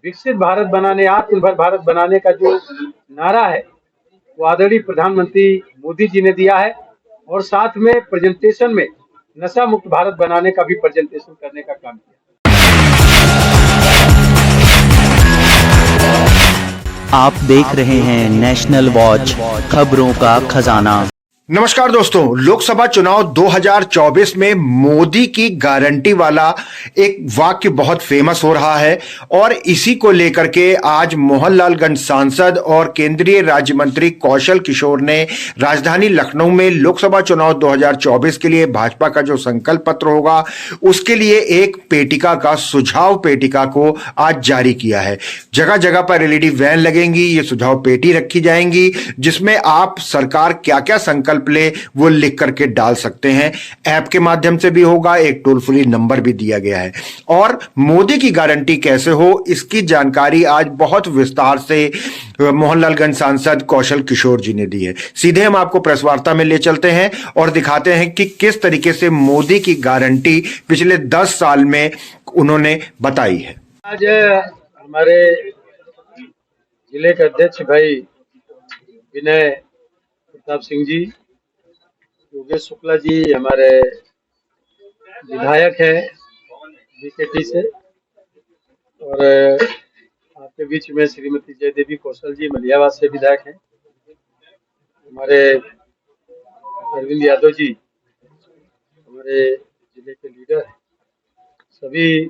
विकसित भारत बनाने, आत्मनिर्भर भारत बनाने का जो नारा है वो आदरणीय प्रधानमंत्री मोदी जी ने दिया है और साथ में प्रेजेंटेशन में नशा मुक्त भारत बनाने का भी प्रेजेंटेशन करने का काम किया। आप देख रहे हैं नेशनल वॉच, खबरों का खजाना। नमस्कार दोस्तों, लोकसभा चुनाव 2024 में मोदी की गारंटी वाला एक वाक्य बहुत फेमस हो रहा है और इसी को लेकर के आज मोहनलालगंज सांसद और केंद्रीय राज्य मंत्री कौशल किशोर ने राजधानी लखनऊ में लोकसभा चुनाव 2024 के लिए भाजपा का जो संकल्प पत्र होगा उसके लिए एक पेटिका का सुझाव पेटिका को आज जारी किया है। जगह जगह पर एलईडी वैन लगेंगी, ये सुझाव पेटी रखी जाएंगी जिसमें आप सरकार क्या क्या संकल्प ले वो लिख करके डाल सकते हैं। ऐप के माध्यम से भी होगा, एक टोल फ्री नंबर भी दिया गया है और मोदी की गारंटी कैसे हो इसकी जानकारी आज बहुत विस्तार से मोहनलालगंज सांसद कौशल किशोर जी ने दी है। सीधे हम आपको प्रेस वार्ता में ले चलते हैं और दिखाते हैं कि किस तरीके से मोदी की गारंटी पिछले 10 साल में उन्होंने बताई है। आज हमारे जिले के अध्यक्ष भाई विनय प्रताप सिंह जी, योगेश शुक्ला जी हमारे विधायक हैं बीकेटी से, और आपके बीच में श्रीमती जयदेवी कौशल जी मलियाबाद से विधायक हैं, हमारे अरविंद यादव जी हमारे जिले के लीडर हैं, सभी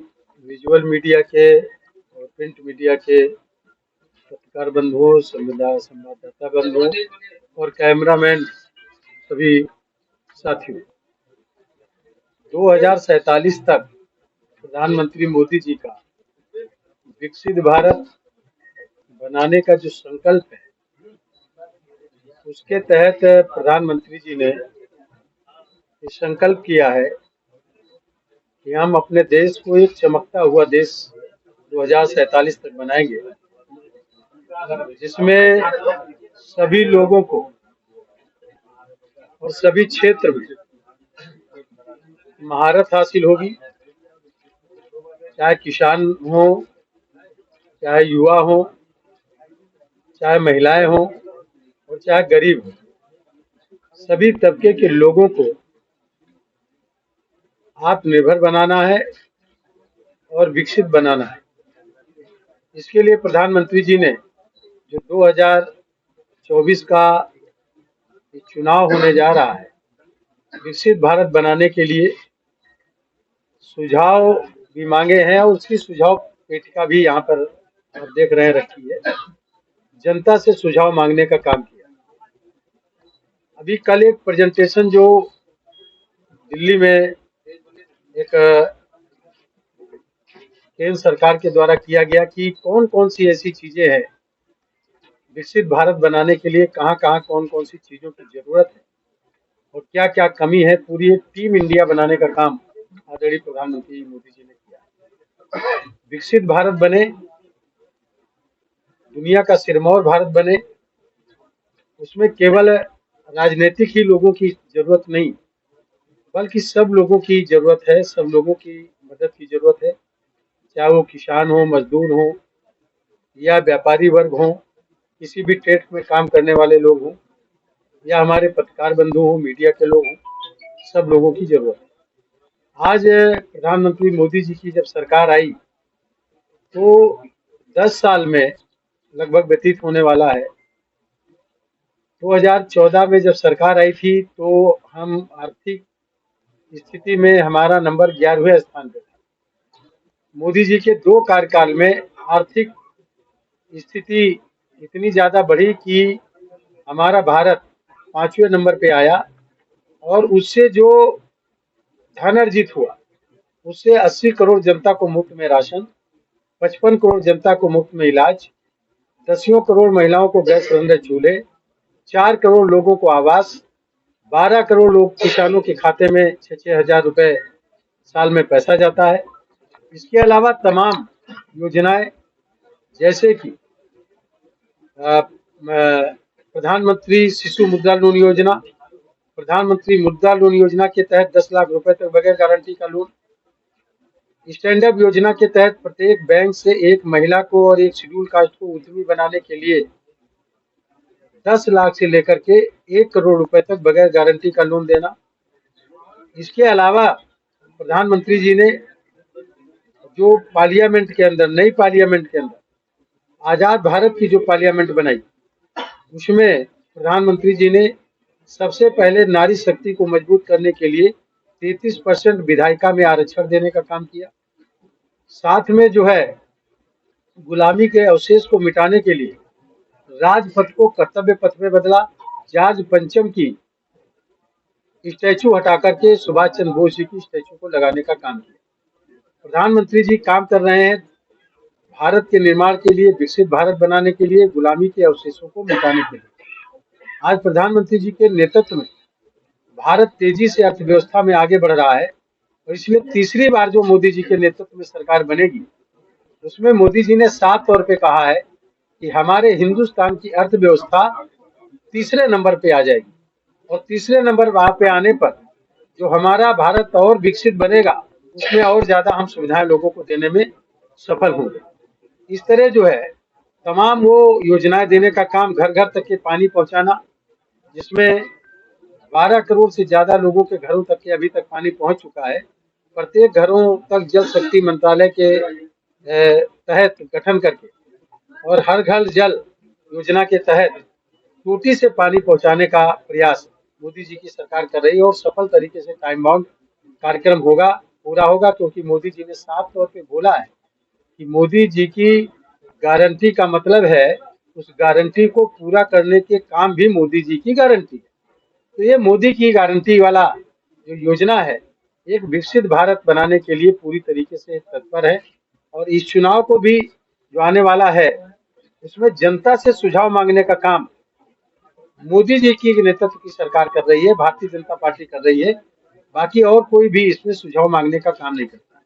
विजुअल मीडिया के और प्रिंट मीडिया के पत्रकार बंधुओं, संवाददाता बंधुओं और कैमरामैन सभी साथियों, 2047 तक प्रधानमंत्री मोदी जी का विकसित भारत बनाने का जो संकल्प है उसके तहत प्रधानमंत्री जी ने ये संकल्प किया है कि हम अपने देश को एक चमकता हुआ देश 2047 तक बनाएंगे, जिसमें सभी लोगों को और सभी क्षेत्र में महारत हासिल होगी, चाहे किसान हो, चाहे युवा हो, चाहे महिलाएं हो और चाहे गरीब हो, सभी तबके के लोगों को आत्मनिर्भर बनाना है और विकसित बनाना है। इसके लिए प्रधानमंत्री जी ने जो 2024 का चुनाव होने जा रहा है, विकसित भारत बनाने के लिए सुझाव भी मांगे हैं और उसकी सुझाव पेटिका भी यहाँ पर आप देख रहे हैं रखी है। जनता से सुझाव मांगने का काम किया। अभी कल एक प्रेजेंटेशन जो दिल्ली में एक केंद्र सरकार के द्वारा किया गया कि कौन कौन सी ऐसी चीजें हैं विकसित भारत बनाने के लिए, कहाँ कहाँ कौन कौन सी चीजों की जरूरत है और क्या क्या कमी है, पूरी एक टीम इंडिया बनाने का काम आदरणीय प्रधानमंत्री मोदी जी ने किया। विकसित भारत बने, दुनिया का सिरमौर भारत बने, उसमें केवल राजनीतिक ही लोगों की जरूरत नहीं बल्कि सब लोगों की जरूरत है, सब लोगों की मदद की जरूरत है, चाहे वो किसान हो, मजदूर हो या व्यापारी वर्ग हो, किसी भी ट्रेड में काम करने वाले लोग हों या हमारे पत्रकार बंधु हों, मीडिया के लोग हों, सब लोगों की जरूरत है। आज प्रधानमंत्री मोदी जी की जब सरकार आई तो 10 साल में लगभग व्यतीत होने वाला है। 2014 में जब सरकार आई थी तो हम आर्थिक स्थिति में हमारा नंबर 11वें स्थान पे था। मोदी जी के 2 कार्यकाल में आर्थिक स्थिति इतनी ज्यादा बढ़ी कि हमारा भारत 5वें नंबर पे आया और उससे जो धन अर्जित हुआ उससे 80 करोड़ जनता को मुफ्त में राशन, 55 करोड़ जनता को मुफ्त में इलाज, 10 करोड़ महिलाओं को गैस सिलेंडर चूल्हे, 4 करोड़ लोगों को आवास, 12 करोड़ लोग किसानों के खाते में 6-6 हजार रुपए साल में पैसा जाता है। इसके अलावा तमाम योजनाएं जैसे कि प्रधानमंत्री शिशु मुद्रा लोन योजना, प्रधानमंत्री मुद्रा लोन योजना के तहत 10 लाख रुपए तक बगैर गारंटी का लोन, स्टैंड अप योजना के तहत प्रत्येक बैंक से एक महिला को और एक शेड्यूल कास्ट को उद्यमी बनाने के लिए 10 लाख से लेकर के 1 करोड़ रुपए तक बगैर गारंटी का लोन देना। इसके अलावा प्रधानमंत्री जी ने जो पार्लियामेंट के अंदर, नई पार्लियामेंट के अंदर आजाद भारत की जो पार्लियामेंट बनाई, उसमें प्रधानमंत्री जी ने सबसे पहले नारी शक्ति को मजबूत करने के लिए 33% विधायिका में आरक्षण देने का काम किया। साथ में जो है गुलामी के अवशेष को मिटाने के लिए राजपथ को कर्तव्य पथ में बदला। जॉर्ज पंचम की स्टैचू हटा करके सुभाष चंद्र बोस जी की स्टैचू को लगाने का काम किया। प्रधानमंत्री जी काम कर रहे हैं भारत के निर्माण के लिए, विकसित भारत बनाने के लिए, गुलामी के अवशेषों को मिटाने के लिए। आज प्रधानमंत्री जी के नेतृत्व में भारत तेजी से अर्थव्यवस्था में आगे बढ़ रहा है और इसलिए तीसरी बार जो मोदी जी के नेतृत्व में सरकार बनेगी, उसमें मोदी जी ने साफ तौर पे कहा है कि हमारे हिंदुस्तान की अर्थव्यवस्था तीसरे नंबर पे आ जाएगी और तीसरे नंबर वहां पे आने पर जो हमारा भारत और विकसित बनेगा, उसमें और ज्यादा हम सुविधाएं लोगों को देने में सफल होंगे। इस तरह जो है तमाम वो योजनाएं देने का काम, घर घर तक के पानी पहुंचाना, जिसमें 12 करोड़ से ज्यादा लोगों के घरों तक के अभी तक पानी पहुंच चुका है। प्रत्येक घरों तक जल शक्ति मंत्रालय के तहत गठन करके और हर घर जल योजना के तहत टूटी से पानी पहुंचाने का प्रयास मोदी जी की सरकार कर रही है और सफल तरीके से टाइम बाउंड कार्यक्रम होगा, पूरा होगा, क्योंकि मोदी जी ने साफ तौर पे बोला है कि मोदी जी की गारंटी का मतलब है उस गारंटी को पूरा करने के काम भी मोदी जी की गारंटी है। तो ये मोदी की गारंटी वाला जो योजना है, एक विकसित भारत बनाने के लिए पूरी तरीके से तत्पर है और इस चुनाव को भी जो आने वाला है, उसमें जनता से सुझाव मांगने का काम मोदी जी की नेतृत्व की सरकार कर रही है, भारतीय जनता पार्टी कर रही है। बाकी और कोई भी इसमें सुझाव मांगने का काम नहीं करता।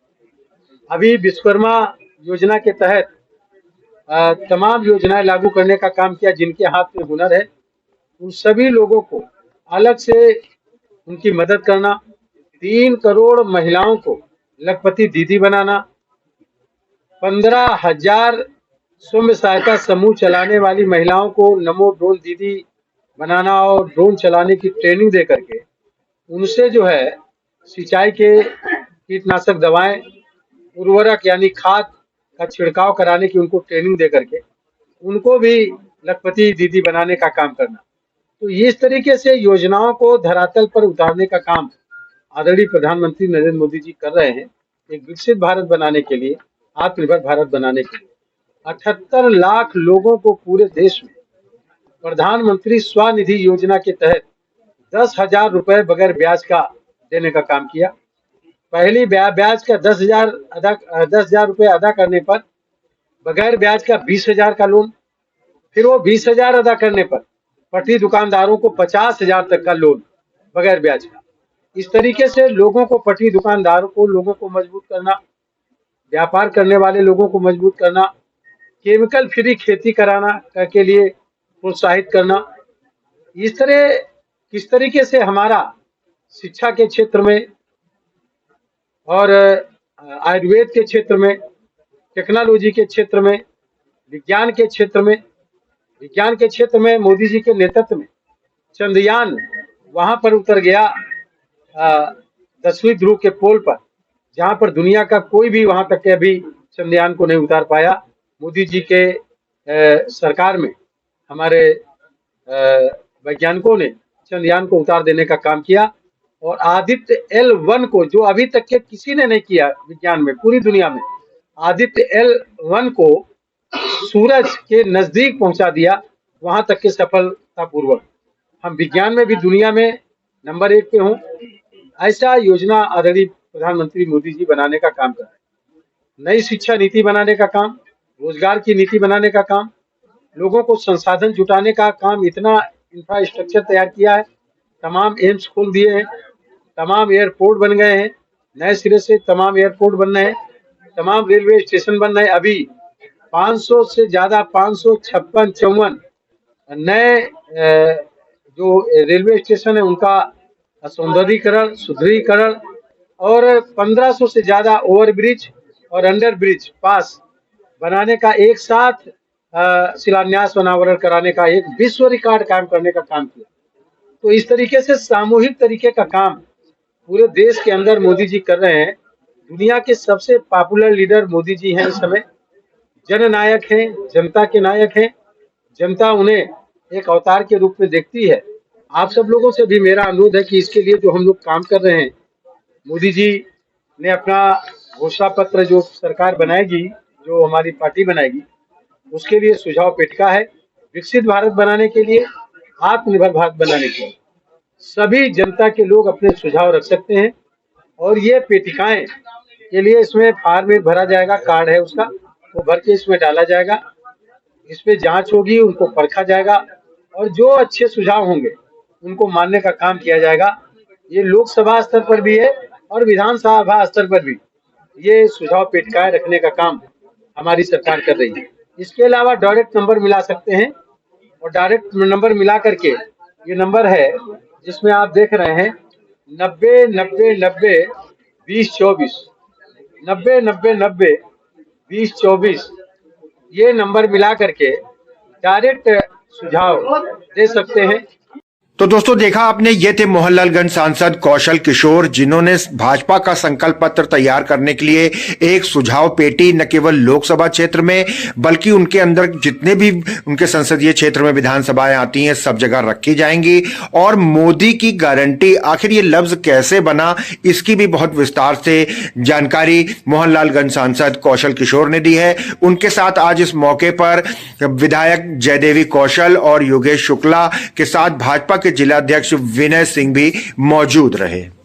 अभी विश्वकर्मा योजना के तहत तमाम योजनाएं लागू करने का काम किया। जिनके हाथ में हुनर है उन सभी लोगों को अलग से उनकी मदद करना, 3 करोड़ महिलाओं को लखपति दीदी बनाना, 15,000 स्वयं सहायता समूह चलाने वाली महिलाओं को नमो ड्रोन दीदी बनाना और ड्रोन चलाने की ट्रेनिंग दे करके उनसे जो है सिंचाई के कीटनाशक दवाएं, उर्वरक यानी खाद का छिड़काव कराने की उनको ट्रेनिंग दे करके उनको भी लखपति दीदी बनाने का काम करना। तो इस तरीके से योजनाओं को धरातल पर उतारने का काम आदरणीय प्रधानमंत्री नरेंद्र मोदी जी कर रहे हैं, एक विकसित भारत बनाने के लिए, आत्मनिर्भर भारत बनाने के लिए। 78 लाख लोगों को पूरे देश में प्रधानमंत्री स्वनिधि योजना के तहत 10,000 रुपए बगैर ब्याज का देने का काम किया। पहली ब्याज का 10,000 रुपए अदा करने पर बगैर ब्याज का 20,000 का लोन, फिर वो 20,000 अदा करने पर पटरी दुकानदारों को 50,000 तक का लोन बगैर ब्याज का। इस तरीके से लोगों को, पटरी दुकानदारों को, लोगों को मजबूत करना, व्यापार करने वाले लोगों को मजबूत करना, केमिकल फ्री खेती कराना के लिए प्रोत्साहित करना। किस तरीके से हमारा शिक्षा के क्षेत्र में और आयुर्वेद के क्षेत्र में, टेक्नोलॉजी के क्षेत्र में, विज्ञान के क्षेत्र में मोदी जी के नेतृत्व में चंद्रयान वहां पर उतर गया 10वीं ध्रुव के पोल पर, जहां पर दुनिया का कोई भी वहां तक के अभी चंद्रयान को नहीं उतार पाया। मोदी जी के सरकार में हमारे वैज्ञानिकों ने चंद्रयान को उतार देने का काम किया और आदित्य L1 को, जो अभी तक के किसी ने नहीं किया विज्ञान में पूरी दुनिया में, आदित्य L1 को सूरज के नजदीक पहुंचा दिया, वहां तक के सफलतापूर्वक। हम विज्ञान में भी दुनिया में नंबर 1 पे हों, ऐसा योजना आदरणीय प्रधानमंत्री मोदी जी बनाने का काम कर रहे हैं। नई शिक्षा नीति बनाने का काम, रोजगार की नीति बनाने का काम, लोगों को संसाधन जुटाने का काम, इतना इंफ्रास्ट्रक्चर तैयार किया है, तमाम एम्स खोल दिए हैं, तमाम एयरपोर्ट बन गए हैं, नए सिरे से तमाम एयरपोर्ट बन रहे हैं, तमाम रेलवे स्टेशन बन रहे हैं। अभी 500 से ज्यादा 556 नए जो रेलवे स्टेशन है उनका सौंदर्यीकरण, सुदृढ़ीकरण और 1500 से ज्यादा ओवरब्रिज और अंडर ब्रिज पास बनाने का एक साथ शिलान्यास अनावरण कराने का एक विश्व रिकॉर्ड कायम करने का काम किया। तो इस तरीके से सामूहिक तरीके का काम पूरे देश के अंदर मोदी जी कर रहे हैं। दुनिया के सबसे पॉपुलर लीडर मोदी जी हैं इस समय, जननायक हैं, जनता के नायक हैं। जनता उन्हें एक अवतार के रूप में देखती है। आप सब लोगों से भी मेरा अनुरोध है कि इसके लिए जो हम लोग काम कर रहे हैं, मोदी जी ने अपना घोषणा पत्र जो सरकार बनाएगी, जो हमारी पार्टी बनाएगी, उसके लिए सुझाव पेटिका है। विकसित भारत बनाने के लिए, आत्मनिर्भर भारत बनाने के लिए सभी जनता के लोग अपने सुझाव रख सकते हैं और ये पेटिकाएं के लिए इसमें फॉर्म में भरा जाएगा, कार्ड है उसका, वो भर के इसमें डाला जाएगा। इस पे जांच होगी, उनको परखा जाएगा और जो अच्छे सुझाव होंगे उनको मानने का काम किया जाएगा। ये लोकसभा स्तर पर भी है और विधानसभा स्तर पर भी ये सुझाव पेटिकाएं रखने का काम हमारी सरकार कर रही है। इसके अलावा डायरेक्ट नंबर मिला सकते हैं और डायरेक्ट नंबर मिला करके ये नंबर है जिसमें आप देख रहे हैं 90-90-90-20-24 90-90-90-20-24 ये नंबर मिला करके डायरेक्ट सुझाव दे सकते हैं। तो दोस्तों देखा आपने, ये थे मोहनलालगंज सांसद कौशल किशोर, जिन्होंने भाजपा का संकल्प पत्र तैयार करने के लिए एक सुझाव पेटी न केवल लोकसभा क्षेत्र में बल्कि उनके अंदर जितने भी उनके संसदीय क्षेत्र में विधानसभाएं आती हैं सब जगह रखी जाएंगी। और मोदी की गारंटी, आखिर ये लफ्ज कैसे बना, इसकी भी बहुत विस्तार से जानकारी मोहनलालगंज सांसद कौशल किशोर ने दी है। उनके साथ आज इस मौके पर विधायक जयदेवी कौशल और योगेश शुक्ला के साथ भाजपा के जिलाध्यक्ष विनय सिंह भी मौजूद रहे।